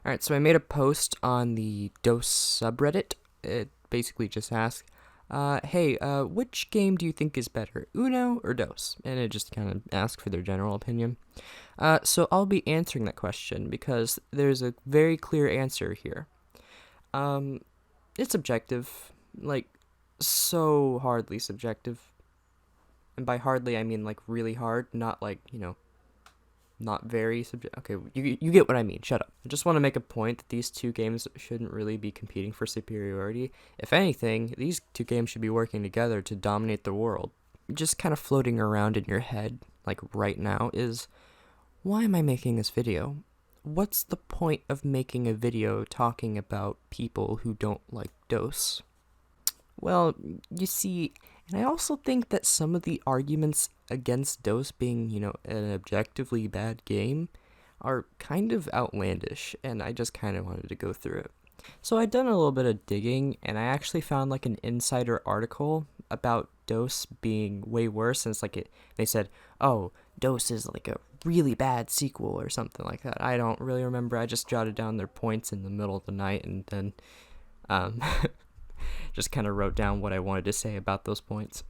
Alright, so I made a post on the Dose subreddit. It basically just asked, hey, which game do you think is better, Uno or Dose? And it just kind of asked for their general opinion. So I'll be answering that question because there's a very clear answer here. Um, it's subjective, like, so hardly subjective. And by hardly, I mean, like, really hard, not like, not very subject. Okay, you get what I mean. Shut up. I just want to make a point that these two games shouldn't really be competing for superiority. If anything, these two games should be working together to dominate the world. Just kind of floating around in your head, like right now, is why am I making this video? What's the point of making a video talking about people who don't like Dose? Well, you see, and I also think that some of the arguments against Dose being, an objectively bad game are kind of outlandish, and I just kind of wanted to go through it. So I'd done a little bit of digging, and I actually found like an insider article about Dose being way worse, and they said, oh, Dose is like a really bad sequel or something like that. I don't really remember. I just jotted down their points in the middle of the night, and then um, just kind of wrote down what I wanted to say about those points.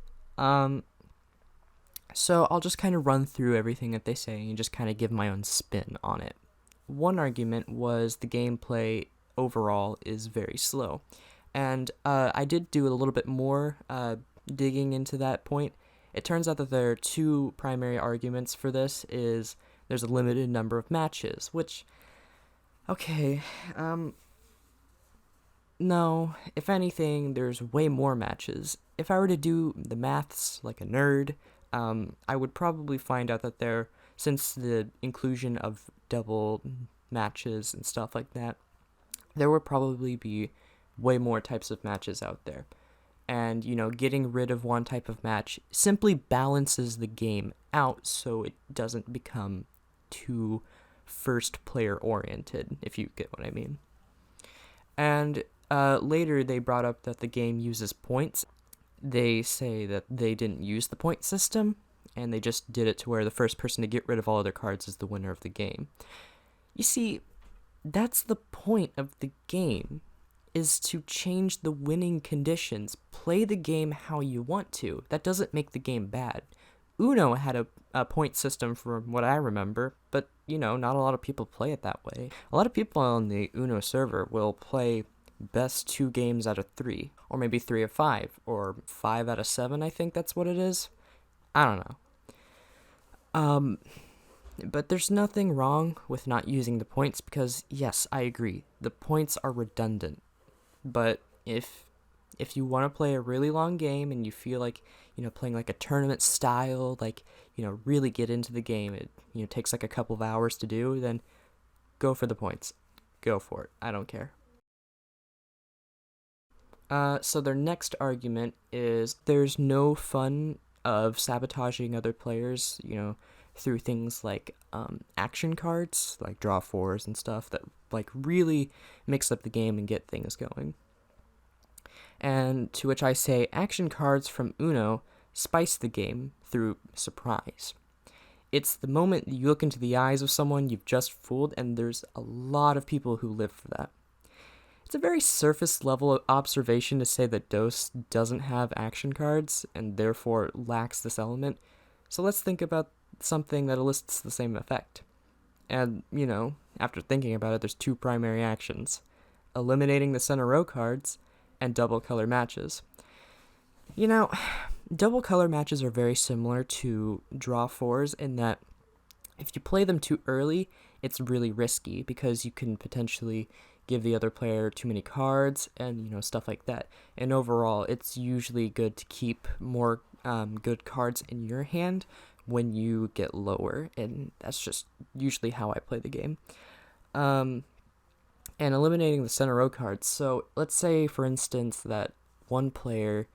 So I'll just kind of run through everything that they say and just kind of give my own spin on it. One argument was the gameplay overall is very slow. And I did do a little bit more digging into that point. It turns out that there are two primary arguments for this is there's a limited number of matches, which, okay, no, if anything, there's way more matches. If I were to do the maths like a nerd, I would probably find out that since the inclusion of double matches and stuff like that, there would probably be way more types of matches out there. And, getting rid of one type of match simply balances the game out so it doesn't become too first player oriented, if you get what I mean. And later they brought up that the game uses points. They say that they didn't use the point system, and they just did it to where the first person to get rid of all other cards is the winner of the game. You see, that's the point of the game, is to change the winning conditions. Play the game how you want to. That doesn't make the game bad. Uno had a point system from what I remember, but, not a lot of people play it that way. A lot of people on the Uno server will play best 2 games out of 3, or maybe 3 of 5, or 5 out of 7, I think that's what it is. I don't know. But there's nothing wrong with not using the points because, yes, I agree, the points are redundant. But if you want to play a really long game and you feel like, playing like a tournament style, like, really get into the game, it, takes like a couple of hours to do, then go for the points. Go for it. I don't care. So their next argument is there's no fun of sabotaging other players, through things like action cards, like draw fours and stuff that like really mix up the game and get things going. And to which I say action cards from Uno spice the game through surprise. It's the moment you look into the eyes of someone you've just fooled, and there's a lot of people who live for that. It's a very surface level observation to say that Dose doesn't have action cards and therefore lacks this element. So let's think about something that elicits the same effect. And, after thinking about it, there's 2 primary actions: eliminating the center row cards and double color matches. Double color matches are very similar to draw fours in that if you play them too early, it's really risky because you can potentially give the other player too many cards and, stuff like that. And overall, it's usually good to keep more good cards in your hand when you get lower, and that's just usually how I play the game. And eliminating the center row cards. So let's say, for instance, that one player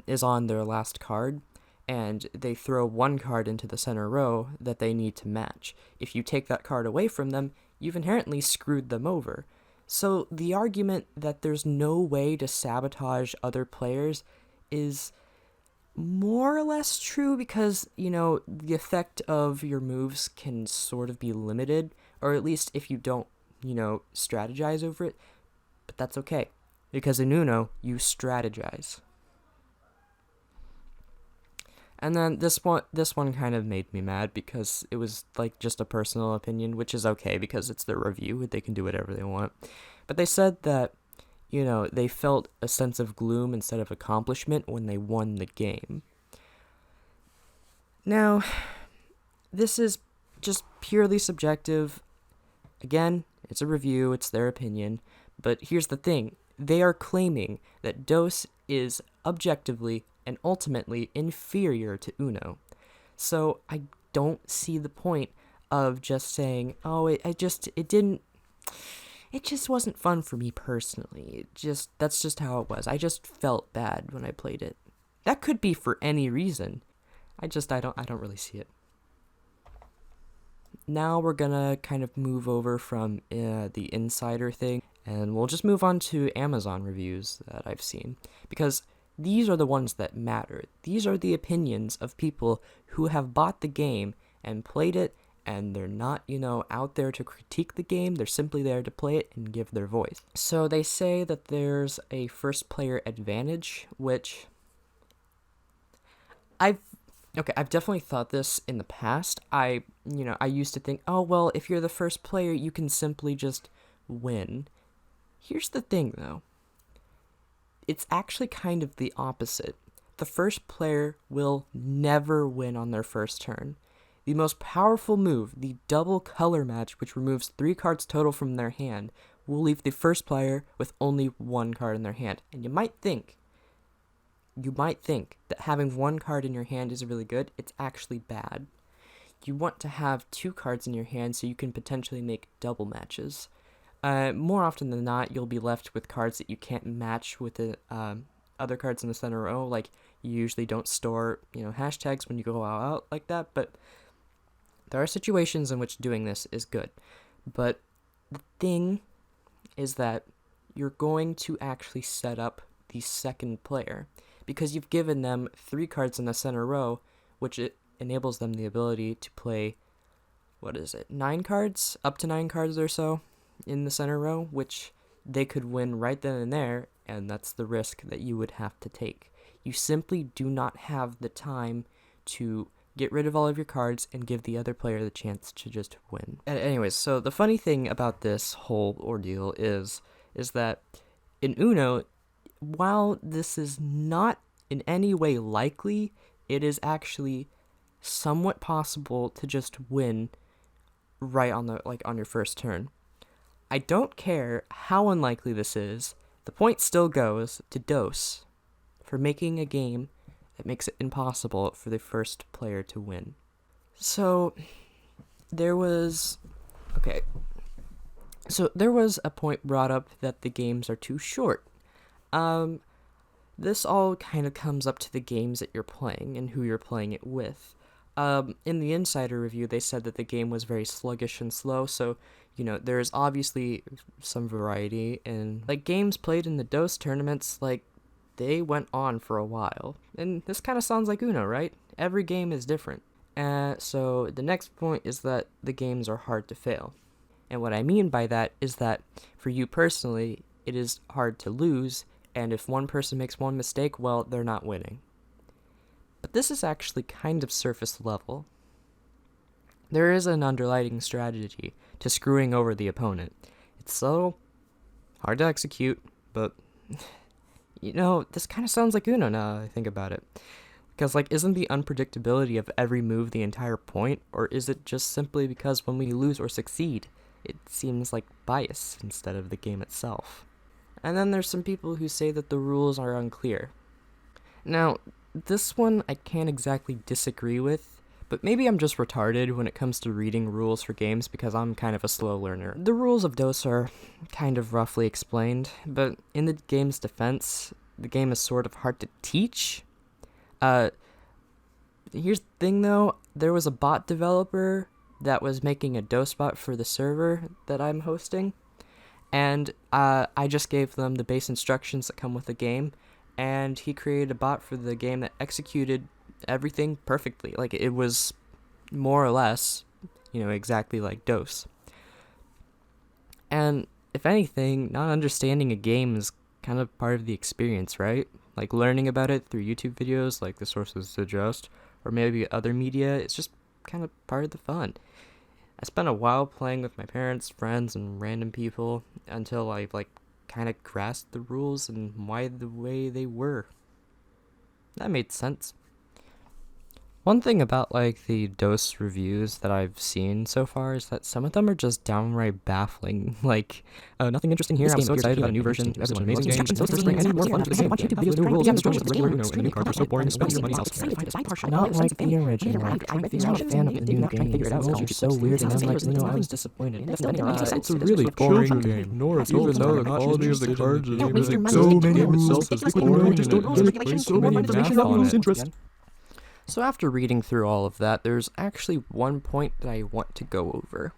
is on their last card, and they throw one card into the center row that they need to match. If you take that card away from them, you've inherently screwed them over. So the argument that there's no way to sabotage other players is more or less true because, the effect of your moves can sort of be limited, or at least if you don't strategize over it, but that's okay, because in Uno, you strategize. And then this one kind of made me mad because it was like just a personal opinion, which is okay because it's their review. They can do whatever they want. But they said that, they felt a sense of gloom instead of accomplishment when they won the game. Now, this is just purely subjective. Again, it's a review, it's their opinion. But here's the thing. They are claiming that DOS is objectively and ultimately inferior to Uno. So I don't see the point of just saying, oh, it just wasn't fun for me personally. That's just how it was. I just felt bad when I played it. That could be for any reason. I don't really see it. Now we're gonna kind of move over from the insider thing, and we'll just move on to Amazon reviews that I've seen, because these are the ones that matter. These are the opinions of people who have bought the game and played it, and they're not, out there to critique the game. They're simply there to play it and give their voice. So they say that there's a first player advantage, which I've definitely thought this in the past. I used to think, oh, well, if you're the first player, you can simply just win. Here's the thing, though. It's actually kind of the opposite. The first player will never win on their first turn. The most powerful move, the double color match, which removes 3 cards total from their hand, will leave the first player with only 1 card in their hand. And you might think that having 1 card in your hand is really good. It's actually bad. You want to have 2 cards in your hand so you can potentially make double matches. More often than not, you'll be left with cards that you can't match with the other cards in the center row. Like, you usually don't store, hashtags when you go out like that, but there are situations in which doing this is good. But the thing is that you're going to actually set up the second player, because you've given them 3 cards in the center row, which it enables them the ability to play, 9 cards? Up to 9 cards or so in the center row, which they could win right then and there, and that's the risk that you would have to take. You simply do not have the time to get rid of all of your cards and give the other player the chance to just win. Anyways, so the funny thing about this whole ordeal is that in Uno, while this is not in any way likely, it is actually somewhat possible to just win right on your first turn. I don't care how unlikely this is, the point still goes to DOS for making a game that makes it impossible for the first player to win. So there was a point brought up that the games are too short. This all kind of comes up to the games that you're playing and who you're playing it with. In the insider review, they said that the game was very sluggish and slow, so, there's obviously some variety in, games played in the DOS tournaments, they went on for a while. And this kind of sounds like Uno, right? Every game is different. So the next point is that the games are hard to fail. And what I mean by that is that, for you personally, it is hard to lose, and if one person makes one mistake, well, they're not winning. But this is actually kind of surface level. There is an underlying strategy to screwing over the opponent. It's so hard to execute, but, this kind of sounds like Uno now that I think about it. Because, isn't the unpredictability of every move the entire point, or is it just simply because when we lose or succeed, it seems like bias instead of the game itself? And then there's some people who say that the rules are unclear. Now, this one I can't exactly disagree with, but maybe I'm just retarded when it comes to reading rules for games because I'm kind of a slow learner. The rules of DOS are kind of roughly explained, but in the game's defense, the game is sort of hard to teach. Here's the thing though, there was a bot developer that was making a DOS bot for the server that I'm hosting, and I just gave them the base instructions that come with the game, and he created a bot for the game that executed everything perfectly. It was more or less, exactly like DOS. And if anything, not understanding a game is kind of part of the experience, right? Like learning about it through YouTube videos like the sources suggest, or maybe other media, it's just kind of part of the fun. I spent a while playing with my parents, friends, and random people until I kind of grasped the rules and why the way they were. That made sense. One thing about the DOS reviews that I've seen so far is that some of them are just downright baffling. Nothing interesting here. I'm so excited about a new version. It's an amazing game. It's bring any more fun to the game. YouTube videos, new rules, instructions, regular Uno, and the new cards are so boring to spend your money elsewhere. Not like the original. I'm not a fan of the new game. The rules are so weird, and I was disappointed. It's a really boring game. Nor even though the quality of the cards is amazing. So many rules, so many math on it. So after reading through all of that, there's actually one point that I want to go over.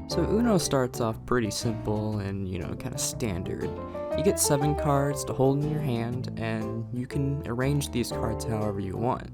So Uno starts off pretty simple and, kind of standard. You get 7 cards to hold in your hand, and you can arrange these cards however you want.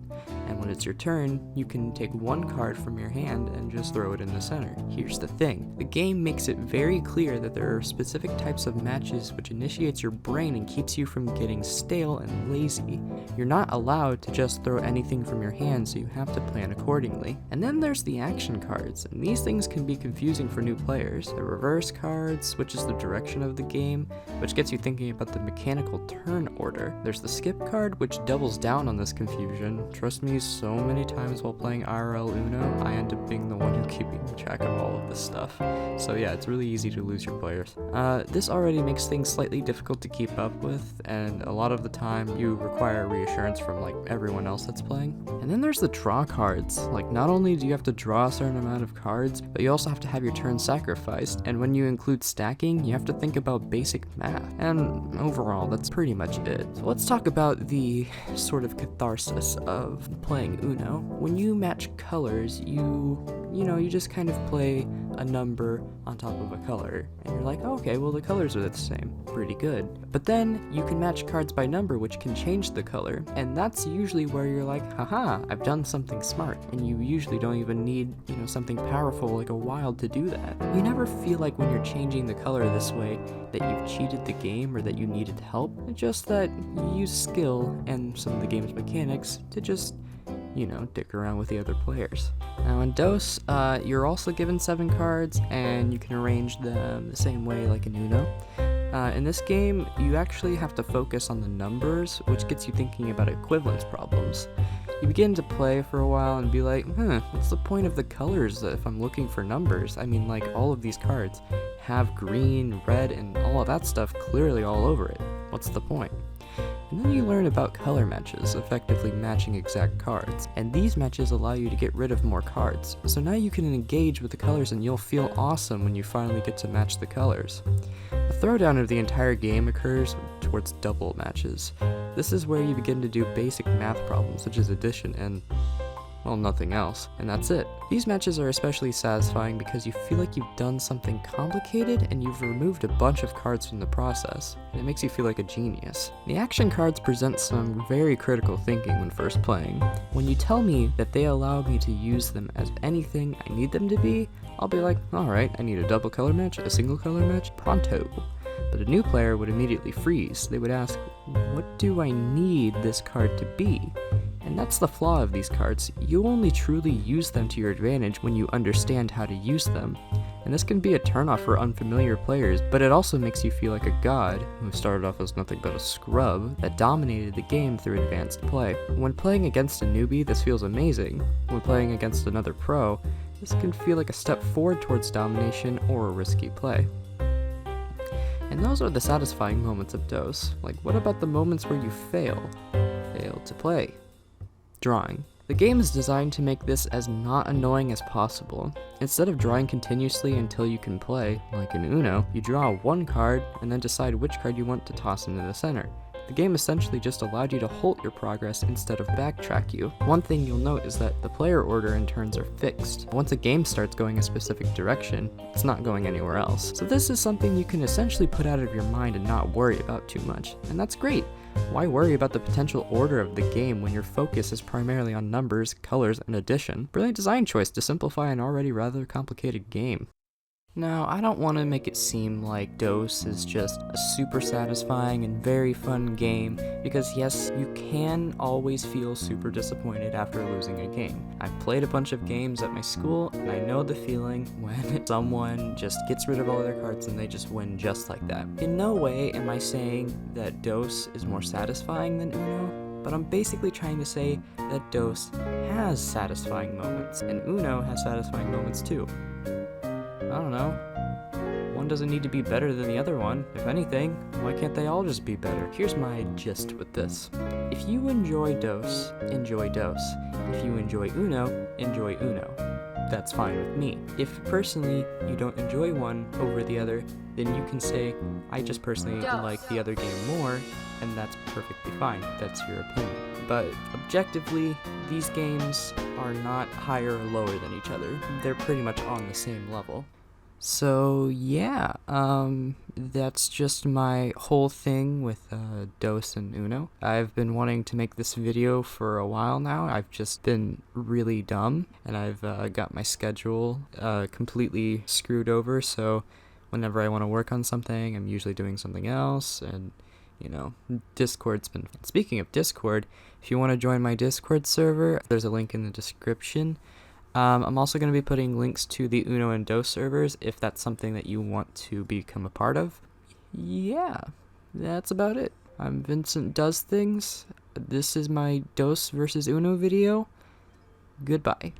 And when it's your turn, you can take 1 card from your hand and just throw it in the center. Here's the thing. The game makes it very clear that there are specific types of matches which initiates your brain and keeps you from getting stale and lazy. You're not allowed to just throw anything from your hand, so you have to plan accordingly. And then there's the action cards, and these things can be confusing for new players. The reverse card switches the direction of the game, which gets you thinking about the mechanical turn order. There's the skip card, which doubles down on this confusion. Trust me, so many times while playing IRL Uno, I end up being the one who keeping track of all of this stuff. So yeah, it's really easy to lose your players. This already makes things slightly difficult to keep up with, and a lot of the time you require reassurance from everyone else that's playing. And then there's the draw cards. Not only do you have to draw a certain amount of cards, but you also have to have your turn sacrificed, and when you include stacking, you have to think about basic math. And overall, that's pretty much it. So let's talk about the sort of catharsis of playing Uno. When you match colors, you just kind of play a number on top of a color, and you're like, oh, okay, well the colors are the same, pretty good. But then you can match cards by number, which can change the color, and that's usually where you're like, haha, I've done something smart. And you usually don't even need, something powerful like a wild to do that. You never feel like when you're changing the color this way that you've cheated the game or that you needed help. It's just that you use skill and some of the game's mechanics to just dick around with the other players. Now in DOS, you're also given 7 cards, and you can arrange them the same way like in Uno. In this game, you actually have to focus on the numbers, which gets you thinking about equivalence problems. You begin to play for a while and be like, what's the point of the colors if I'm looking for numbers? I mean, all of these cards have green, red, and all of that stuff clearly all over it. What's the point? And then you learn about color matches, effectively matching exact cards. And these matches allow you to get rid of more cards. So now you can engage with the colors and you'll feel awesome when you finally get to match the colors. The throwdown of the entire game occurs towards double matches. This is where you begin to do basic math problems such as addition and, well, nothing else, and that's it. These matches are especially satisfying because you feel like you've done something complicated and you've removed a bunch of cards from the process, and it makes you feel like a genius. The action cards present some very critical thinking when first playing. When you tell me that they allow me to use them as anything I need them to be, I'll be like, alright, I need a double color match, a single color match, pronto. But a new player would immediately freeze. They would ask, what do I need this card to be? And that's the flaw of these cards. You only truly use them to your advantage when you understand how to use them. And this can be a turnoff for unfamiliar players, but it also makes you feel like a god who started off as nothing but a scrub that dominated the game through advanced play. When playing against a newbie, this feels amazing. When playing against another pro, this can feel like a step forward towards domination or a risky play. And those are the satisfying moments of DOS. What about the moments where you fail? Fail to play. Drawing. The game is designed to make this as not annoying as possible. Instead of drawing continuously until you can play, like in Uno, you draw 1 card and then decide which card you want to toss into the center. The game essentially just allowed you to halt your progress instead of backtrack you. One thing you'll note is that the player order and turns are fixed. Once a game starts going a specific direction, it's not going anywhere else. So this is something you can essentially put out of your mind and not worry about too much, and that's great. Why worry about the potential order of the game when your focus is primarily on numbers, colors, and addition? Brilliant design choice to simplify an already rather complicated game. Now, I don't want to make it seem like Dose is just a super satisfying and very fun game, because yes, you can always feel super disappointed after losing a game. I've played a bunch of games at my school, and I know the feeling when someone just gets rid of all their cards and they just win just like that. In no way am I saying that Dose is more satisfying than Uno, but I'm basically trying to say that Dose has satisfying moments, and Uno has satisfying moments too. I don't know. One doesn't need to be better than the other one. If anything, why can't they all just be better? Here's my gist with this. If you enjoy Dose, enjoy Dose. If you enjoy Uno, enjoy Uno. That's fine with me. If personally you don't enjoy one over the other, then you can say, I just personally like the other game more, and that's perfectly fine. That's your opinion. But objectively, these games are not higher or lower than each other. They're pretty much on the same level. So yeah, that's just my whole thing with Dose and Uno. I've been wanting to make this video for a while now. I've just been really dumb, and I've got my schedule completely screwed over, so whenever I want to work on something, I'm usually doing something else, and Discord's been fun. Speaking of Discord, if you want to join my Discord server, there's a link in the description. I'm also going to be putting links to the Uno and Dose servers if that's something that you want to become a part of. Yeah, that's about it. I'm Vincent Does Things. This is my Dose versus Uno video. Goodbye.